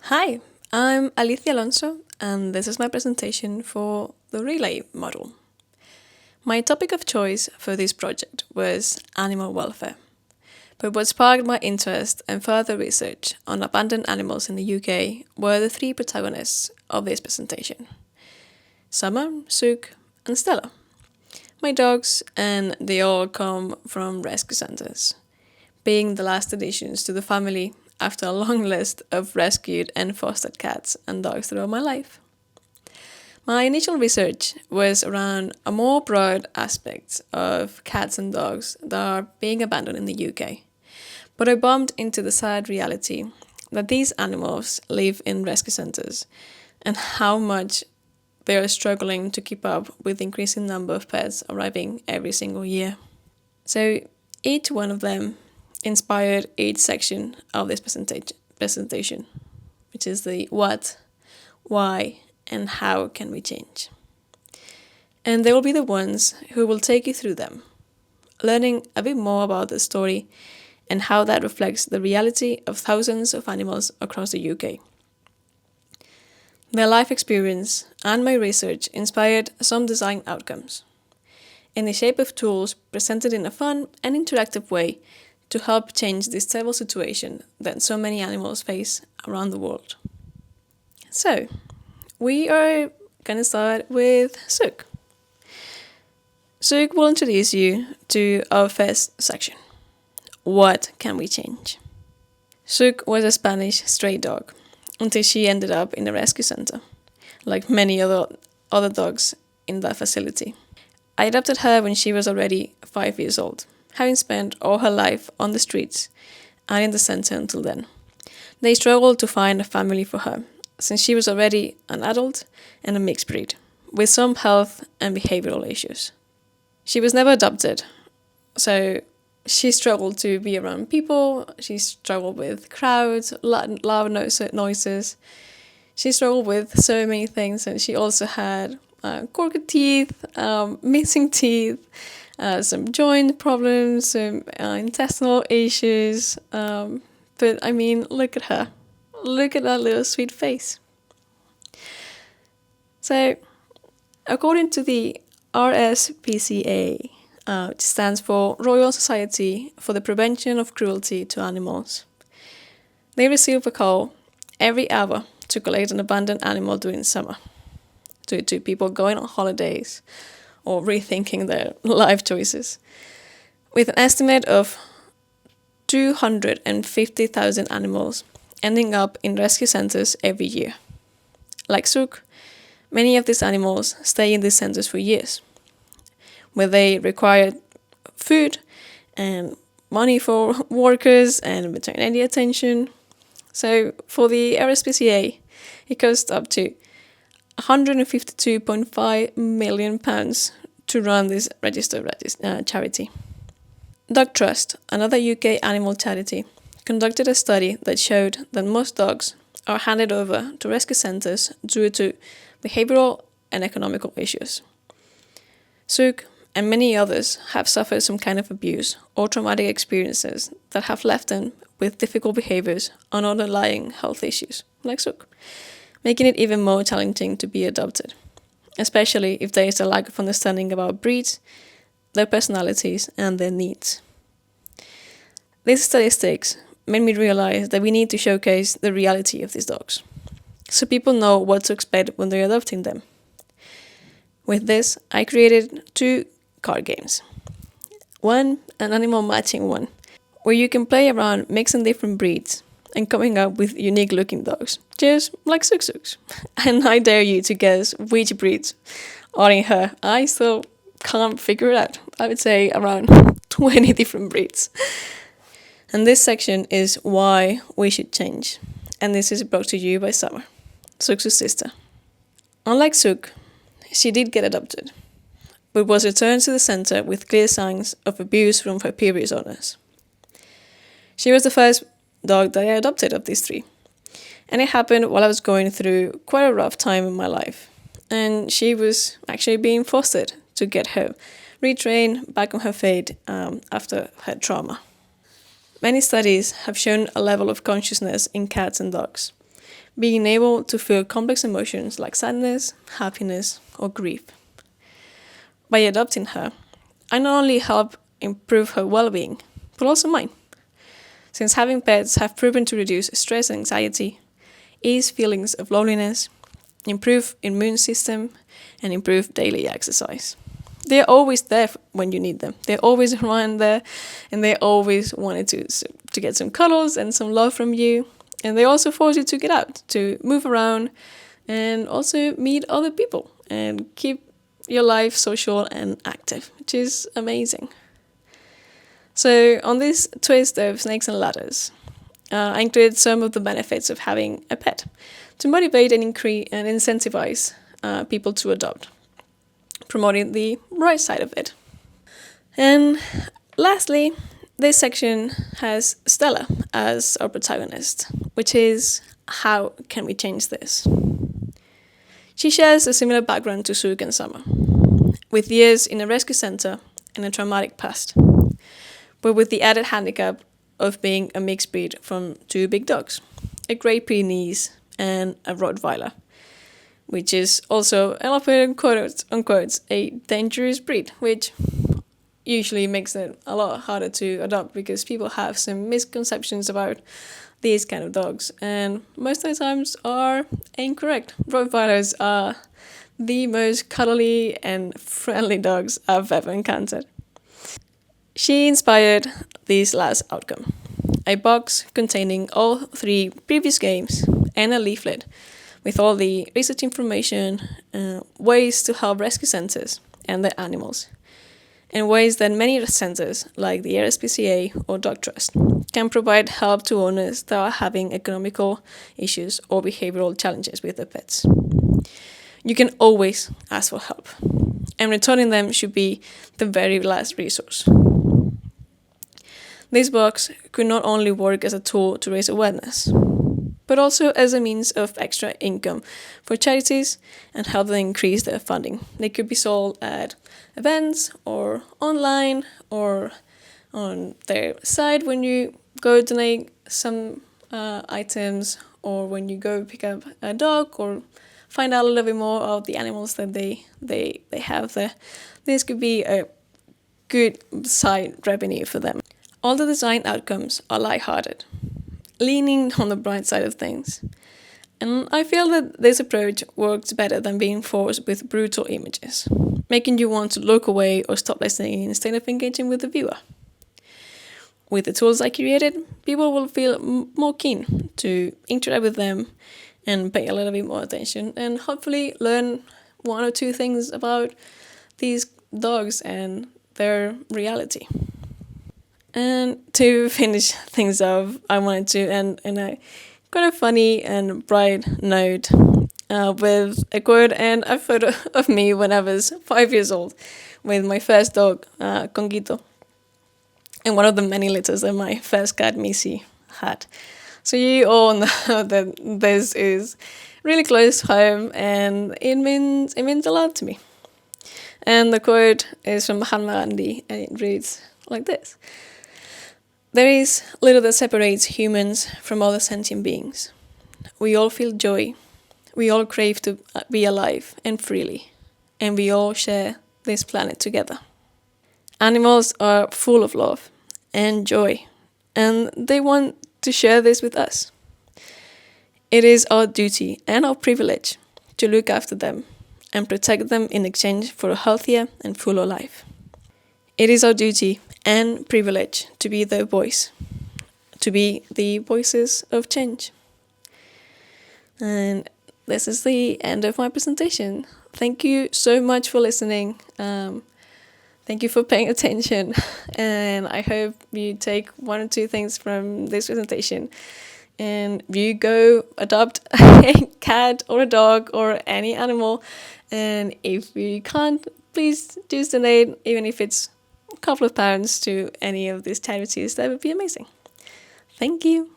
Hi, I'm ALICIA Alonso, and this is my presentation for the relay model. My topic of choice for this project was animal welfare, but what sparked my interest and further research on abandoned animals in the UK were the three protagonists of this presentation: Summer, Sook, and Stella. My dogs, and they all come from rescue centres, being the last additions to the family after a long list of rescued and fostered cats and dogs throughout my life. My initial research was around a more broad aspect of cats and dogs that are being abandoned in the UK, but I bumped into the sad reality that these animals live in rescue centres and how much they are struggling to keep up with the increasing number of pets arriving every single year. So each one of them inspired each section of this presentation, which is the what, why, and how can we change. And they will be the ones who will take you through them, learning a bit more about the story and how that reflects the reality of thousands of animals across the UK. Their life experience and my research inspired some design outcomes, in the shape of tools presented in a fun and interactive way to help change this terrible situation that so many animals face around the world. So, we are going to start with Sook. Sook will introduce you to our first section. What can we change? Sook was a Spanish stray dog until she ended up in a rescue center, like many other dogs in that facility. I adopted her when she was already 5 years old, having spent all her life on the streets and in the center until then. They struggled to find a family for her, since she was already an adult and a mixed breed, with some health and behavioral issues. She was never adopted, so she struggled to be around people, she struggled with crowds, loud noises, she struggled with so many things, and she also had crooked teeth, missing teeth, some joint problems, some intestinal issues. But I mean, look at her. Look at that little sweet face. So, according to the RSPCA, which stands for Royal Society for the Prevention of Cruelty to Animals, they receive a call every hour to collect an abandoned animal during summer, to people going on holidays or rethinking their life choices, with an estimate of 250,000 animals ending up in rescue centres every year. Like Sook, many of these animals stay in these centres for years, where they require food and money for workers and veterinary attention. So for the RSPCA, it costs up to £152.5 million to run this registered charity. Dog Trust, another UK animal charity, conducted a study that showed that most dogs are handed over to rescue centres due to behavioural and economical issues. Sook and many others have suffered some kind of abuse or traumatic experiences that have left them with difficult behaviours and underlying health issues, like Sook, making it even more challenging to be adopted, especially if there is a lack of understanding about breeds, their personalities, and their needs. These statistics made me realize that we need to showcase the reality of these dogs, so people know what to expect when they're adopting them. With this, I created 2 card games. One, an animal matching one, where you can play around mixing different breeds and coming up with unique looking dogs, just like Sook's. And I dare you to guess which breeds are in her. I still can't figure it out. I would say around 20 different breeds. And this section is why we should change. And this is brought to you by Summer, Sook's sister. Unlike Sook, she did get adopted, but was returned to the centre with clear signs of abuse from her previous owners. She was the first dog that I adopted of these 3, and it happened while I was going through quite a rough time in my life, and she was actually being fostered to get her retrained back on her feet after her trauma. Many studies have shown a level of consciousness in cats and dogs, being able to feel complex emotions like sadness, happiness, or grief. By adopting her, I not only help improve her well-being, but also mine, since having pets have proven to reduce stress and anxiety, ease feelings of loneliness, improve immune system, and improve daily exercise. They're always there when you need them. They're always around there, and they always wanted to get some cuddles and some love from you. And they also force you to get out, to move around, and also meet other people and keep your life social and active, which is amazing. So on this twist of snakes and ladders, I included some of the benefits of having a pet to motivate and incentivize people to adopt, promoting the right side of it. And lastly, this section has Stella as our protagonist, which is how can we change this? She shares a similar background to Suk and Summer, with years in a rescue center and a traumatic past, but with the added handicap of being a mixed breed from two big dogs, a Great Pyrenees and a Rottweiler, which is also, and I'll put in quotes, unquote, a dangerous breed, which usually makes it a lot harder to adopt because people have some misconceptions about these kind of dogs, and most of the times are incorrect. Rottweilers are the most cuddly and friendly dogs I've ever encountered. She inspired this last outcome: a box containing all 3 previous games and a leaflet with all the research information, ways to help rescue centers and their animals, and ways that many centers, like the RSPCA or Dog Trust, can provide help to owners that are having economical issues or behavioral challenges with their pets. You can always ask for help, and returning them should be the very last resource. This box could not only work as a tool to raise awareness, but also as a means of extra income for charities and help them increase their funding. They could be sold at events or online or on their site when you go donate some items, or when you go pick up a dog or find out a little bit more of the animals that they have there. This could be a good side revenue for them. All the design outcomes are lighthearted, leaning on the bright side of things. And I feel that this approach works better than being forced with brutal images, making you want to look away or stop listening instead of engaging with the viewer. With the tools I created, people will feel more keen to interact with them and pay a little bit more attention, and hopefully learn 1 or 2 things about these dogs and their reality. And to finish things off, I wanted to end in a kind of funny and bright note with a quote and a photo of me when I was 5 years old with my first dog, Conguito, and one of the many litters that my first cat, Missy, had. So you all know that this is really close to home, and it means a lot to me. And the quote is from Mahatma Gandhi, and it reads like this: "There is little that separates humans from other sentient beings. We all feel joy, we all crave to be alive and freely, and we all share this planet together. Animals are full of love and joy, and they want to share this with us. It is our duty and our privilege to look after them and protect them in exchange for a healthier and fuller life. It is our duty and privilege to be their voice, to be the voices of change." And this is the end of my presentation. Thank you so much for listening. Thank you for paying attention, and I hope you take 1 or 2 things from this presentation, and you go adopt a cat or a dog or any animal. And if you can't, please just donate, even if it's a couple of pounds, to any of these charities. That would be amazing. Thank you.